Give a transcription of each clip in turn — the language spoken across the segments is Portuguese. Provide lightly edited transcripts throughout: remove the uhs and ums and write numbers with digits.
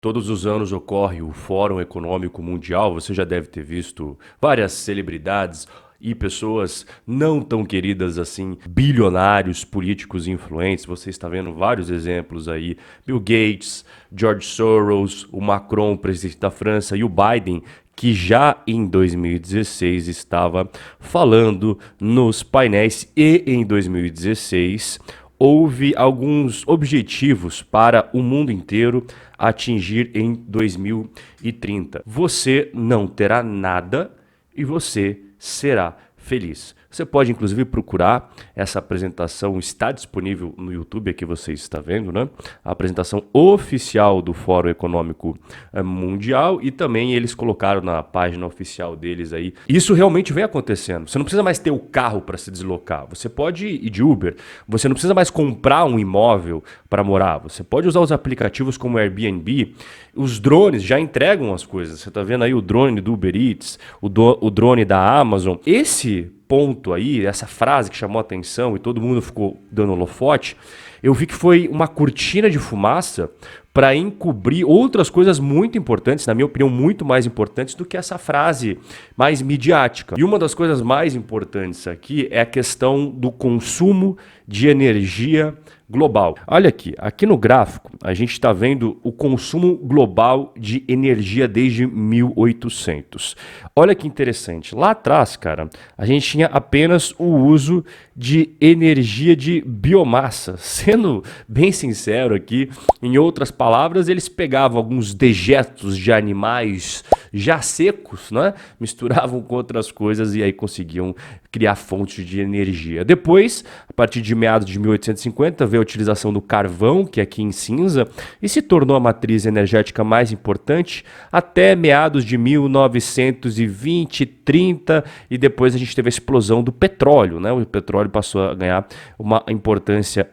Todos os anos ocorre o Fórum Econômico Mundial. Você já deve ter visto várias celebridades e pessoas não tão queridas assim, bilionários, políticos influentes. Você está vendo vários exemplos aí. Bill Gates, George Soros, o Macron, presidente da França, e o Biden, que já em 2016 estava falando nos painéis, e em 2016 houve alguns objetivos para o mundo inteiro atingir em 2030. Você não terá nada e você será feliz. Você pode inclusive procurar essa apresentação, está disponível no YouTube, aqui você está vendo, né? A apresentação oficial do Fórum Econômico Mundial, e também eles colocaram na página oficial deles aí. Isso realmente vem acontecendo. Você não precisa mais ter o carro para se deslocar. Você pode ir de Uber. Você não precisa mais comprar um imóvel para morar. Você pode usar os aplicativos como Airbnb. Os drones já entregam as coisas. Você está vendo aí o drone do Uber Eats, o drone da Amazon. Esse ponto aí, essa frase que chamou a atenção e todo mundo ficou dando holofote, eu vi que foi uma cortina de fumaça para encobrir outras coisas muito importantes, na minha opinião, muito mais importantes do que essa frase mais midiática. E uma das coisas mais importantes aqui é a questão do consumo de energia global. Olha aqui no gráfico a gente está vendo o consumo global de energia desde 1800. Olha que interessante, lá atrás, cara, a gente tinha apenas o uso de energia de biomassa. Sendo bem sincero aqui, em outras palavras, eles pegavam alguns dejetos de animais já secos, né? Misturavam com outras coisas e aí conseguiam criar fontes de energia. Depois, a partir de meados de 1850, veio a utilização do carvão, que é aqui em cinza, e se tornou a matriz energética mais importante até meados de 1920, 30, e depois a gente teve a explosão do petróleo, né? O petróleo passou a ganhar uma importância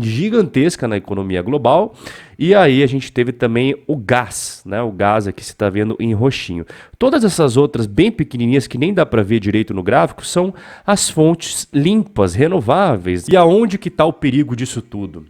gigantesca na economia global, e aí a gente teve também o gás, né? O gás aqui você está vendo em roxinho. Todas essas outras bem pequenininhas que nem dá para ver direito no gráfico são as fontes limpas, renováveis. E aonde que está o perigo disso tudo?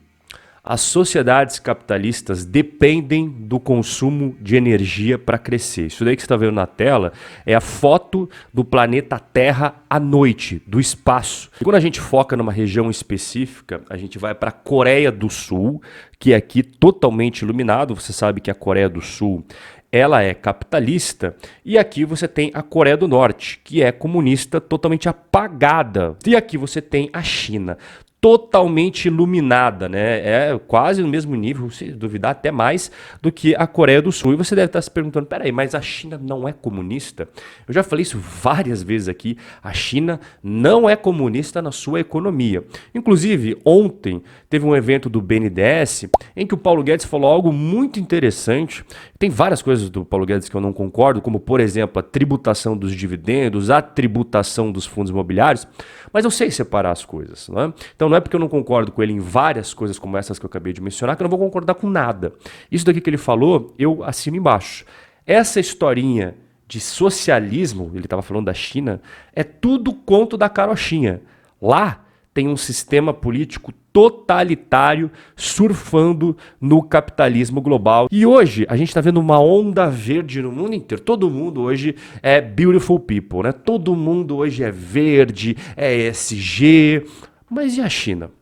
As sociedades capitalistas dependem do consumo de energia para crescer. Isso daí que você está vendo na tela é a foto do planeta Terra à noite, do espaço. E quando a gente foca numa região específica, a gente vai para a Coreia do Sul, que é aqui totalmente iluminado. Você sabe que a Coreia do Sul ela é capitalista, e aqui você tem a Coreia do Norte, que é comunista, totalmente apagada. E aqui você tem a China, totalmente iluminada, né? É quase no mesmo nível, se duvidar até mais do que a Coreia do Sul. E você deve estar se perguntando, peraí, mas a China não é comunista? Eu já falei isso várias vezes aqui, a China não é comunista na sua economia. Inclusive, ontem teve um evento do BNDES em que o Paulo Guedes falou algo muito interessante. Tem várias coisas do Paulo Guedes que eu não concordo, como por exemplo a tributação dos dividendos, a tributação dos fundos imobiliários, mas eu sei separar as coisas, não é? Então não é porque eu não concordo com ele em várias coisas como essas que eu acabei de mencionar que eu não vou concordar com nada. Isso daqui que ele falou, eu assino embaixo. Essa historinha de socialismo, ele estava falando da China, é tudo conto da carochinha. Lá tem um sistema político totalitário surfando no capitalismo global. E hoje a gente está vendo uma onda verde no mundo inteiro. Todo mundo hoje é beautiful people, né? Todo mundo hoje é verde, é ESG. Mas e a China?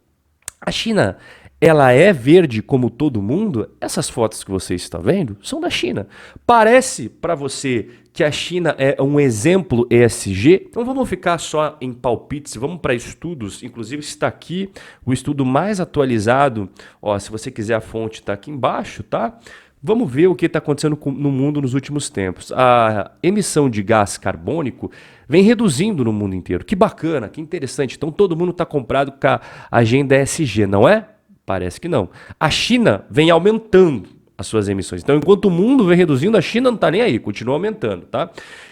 A China, ela é verde como todo mundo? Essas fotos que você está vendo são da China. Parece para você que a China é um exemplo ESG? Então vamos ficar só em palpites, vamos para estudos. Inclusive está aqui o estudo mais atualizado. Ó, se você quiser a fonte está aqui embaixo, tá? Vamos ver o que está acontecendo no mundo nos últimos tempos. A emissão de gás carbônico vem reduzindo no mundo inteiro. Que bacana, que interessante. Então todo mundo está comprado com a agenda ESG, não é? Parece que não. A China vem aumentando as suas emissões. Então, enquanto o mundo vem reduzindo, a China não está nem aí, continua aumentando, tá?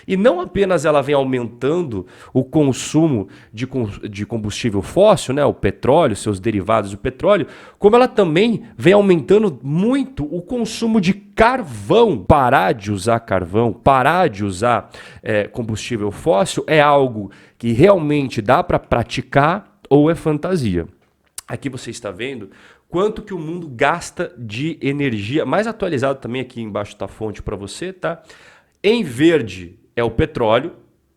E não apenas ela vem aumentando o consumo de combustível fóssil, né, o petróleo, seus derivados do petróleo, como ela também vem aumentando muito o consumo de carvão. Parar de usar carvão, parar de usar combustível fóssil é algo que realmente dá para praticar ou é fantasia. Aqui você está vendo quanto que o mundo gasta de energia. Mais atualizado também aqui embaixo está a fonte para você, tá? Em verde é o petróleo,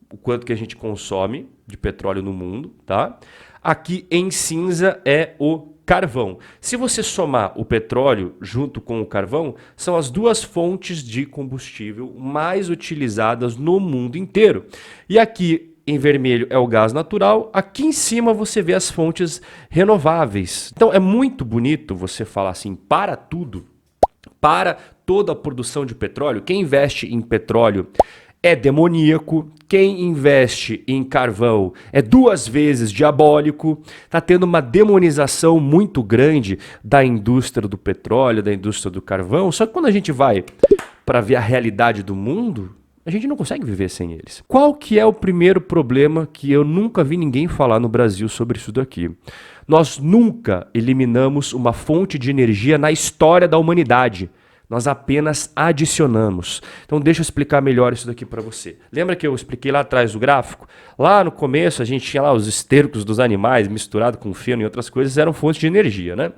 o quanto que a gente consome de petróleo no mundo, tá? Aqui em cinza é o carvão. Se você somar o petróleo junto com o carvão, são as duas fontes de combustível mais utilizadas no mundo inteiro. E aqui em vermelho é o gás natural, aqui em cima você vê as fontes renováveis. Então é muito bonito você falar assim, para tudo, para toda a produção de petróleo. Quem investe em petróleo é demoníaco, quem investe em carvão é 2 vezes diabólico. Está tendo uma demonização muito grande da indústria do petróleo, da indústria do carvão. Só que quando a gente vai para ver a realidade do mundo, a gente não consegue viver sem eles. Qual que é o primeiro problema que eu nunca vi ninguém falar no Brasil sobre isso daqui? Nós nunca eliminamos uma fonte de energia na história da humanidade. Nós apenas adicionamos. Então deixa eu explicar melhor isso daqui para você. Lembra que eu expliquei lá atrás do gráfico? Lá no começo a gente tinha lá os estercos dos animais misturado com feno e outras coisas, eram fontes de energia, né?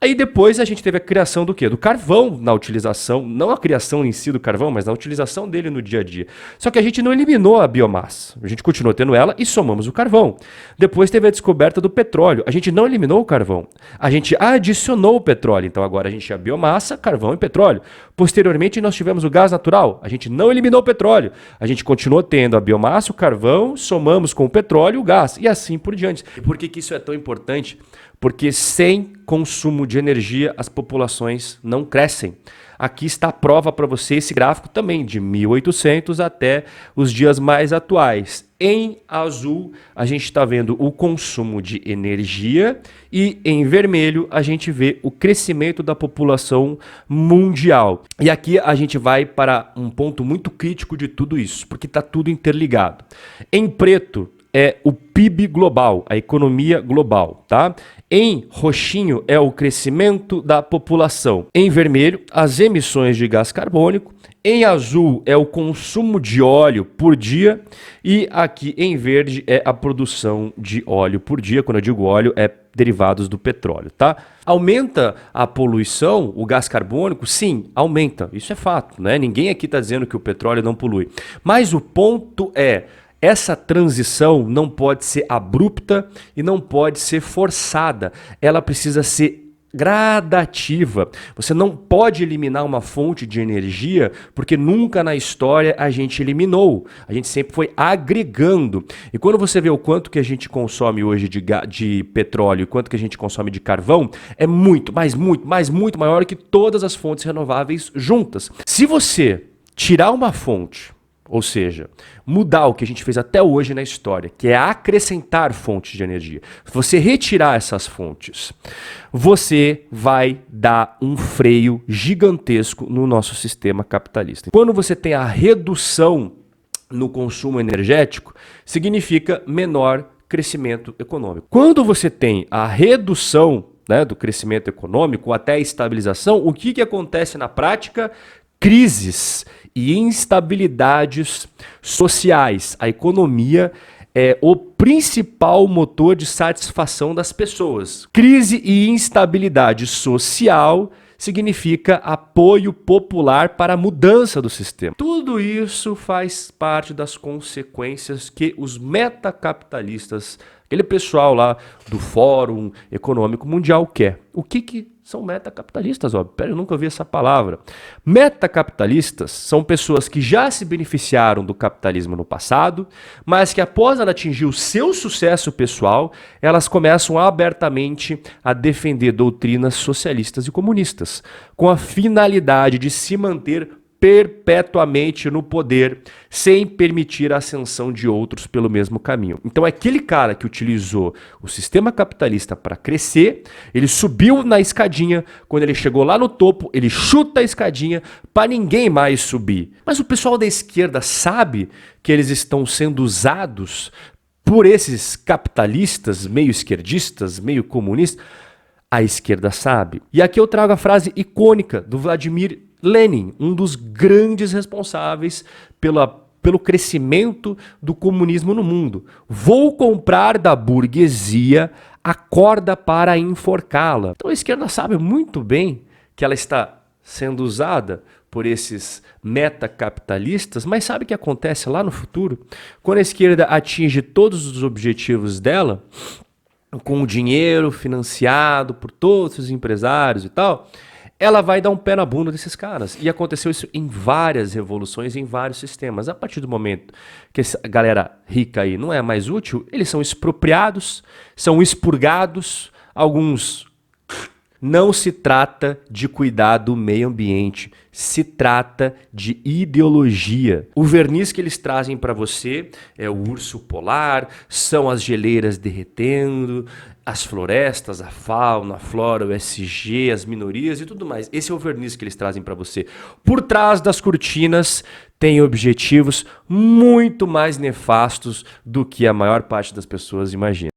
Aí depois a gente teve a criação do quê? Do carvão na utilização, não a criação em si do carvão, mas na utilização dele no dia a dia. Só que a gente não eliminou a biomassa, a gente continuou tendo ela e somamos o carvão. Depois teve a descoberta do petróleo, a gente não eliminou o carvão, a gente adicionou o petróleo. Então agora a gente tinha biomassa, carvão e petróleo. Posteriormente nós tivemos o gás natural, a gente não eliminou o petróleo, a gente continuou tendo a biomassa, o carvão, somamos com o petróleo e o gás e assim por diante. E por que isso é tão importante? Porque sem consumo de energia as populações não crescem. Aqui está a prova para você, esse gráfico também, de 1800 até os dias mais atuais. Em azul, a gente está vendo o consumo de energia e em vermelho a gente vê o crescimento da população mundial. E aqui a gente vai para um ponto muito crítico de tudo isso, porque está tudo interligado. Em preto é o PIB global, a economia global, tá? Em roxinho é o crescimento da população. Em vermelho, as emissões de gás carbônico. Em azul é o consumo de óleo por dia. E aqui em verde é a produção de óleo por dia. Quando eu digo óleo, é derivados do petróleo, tá? Aumenta a poluição, o gás carbônico? Sim, aumenta. Isso é fato, né? Ninguém aqui está dizendo que o petróleo não polui. Mas o ponto é, essa transição não pode ser abrupta e não pode ser forçada. Ela precisa ser gradativa. Você não pode eliminar uma fonte de energia porque nunca na história a gente eliminou. A gente sempre foi agregando. E quando você vê o quanto que a gente consome hoje de petróleo e quanto que a gente consome de carvão, é muito maior que todas as fontes renováveis juntas. Se você tirar uma fonte, ou seja, mudar o que a gente fez até hoje na história, que é acrescentar fontes de energia. Se você retirar essas fontes, você vai dar um freio gigantesco no nosso sistema capitalista. Quando você tem a redução no consumo energético, significa menor crescimento econômico. Quando você tem a redução, né, do crescimento econômico ou até a estabilização, o que acontece na prática? Crises e instabilidades sociais. A economia é o principal motor de satisfação das pessoas. Crise e instabilidade social significa apoio popular para a mudança do sistema. Tudo isso faz parte das consequências que os metacapitalistas, aquele pessoal lá do Fórum Econômico Mundial quer. O que são metacapitalistas? Pera, eu nunca ouvi essa palavra. Metacapitalistas são pessoas que já se beneficiaram do capitalismo no passado, mas que após ela atingir o seu sucesso pessoal, elas começam abertamente a defender doutrinas socialistas e comunistas, com a finalidade de se manter perpetuamente no poder, sem permitir a ascensão de outros pelo mesmo caminho. Então aquele cara que utilizou o sistema capitalista para crescer, ele subiu na escadinha, quando ele chegou lá no topo, ele chuta a escadinha para ninguém mais subir. Mas o pessoal da esquerda sabe que eles estão sendo usados por esses capitalistas, meio esquerdistas, meio comunistas. A esquerda sabe. E aqui eu trago a frase icônica do Vladimir Lenin, um dos grandes responsáveis pelo crescimento do comunismo no mundo. Vou comprar da burguesia acorda para enforcá-la. Então a esquerda sabe muito bem que ela está sendo usada por esses metacapitalistas, mas sabe o que acontece lá no futuro? Quando a esquerda atinge todos os objetivos dela, com o dinheiro financiado por todos os empresários e tal, ela vai dar um pé na bunda desses caras. E aconteceu isso em várias revoluções, em vários sistemas. A partir do momento que essa galera rica aí não é mais útil, eles são expropriados, são expurgados, alguns. Não se trata de cuidar do meio ambiente, se trata de ideologia. O verniz que eles trazem para você é o urso polar, são as geleiras derretendo, as florestas, a fauna, a flora, o SG, as minorias e tudo mais. Esse é o verniz que eles trazem para você. Por trás das cortinas tem objetivos muito mais nefastos do que a maior parte das pessoas imagina.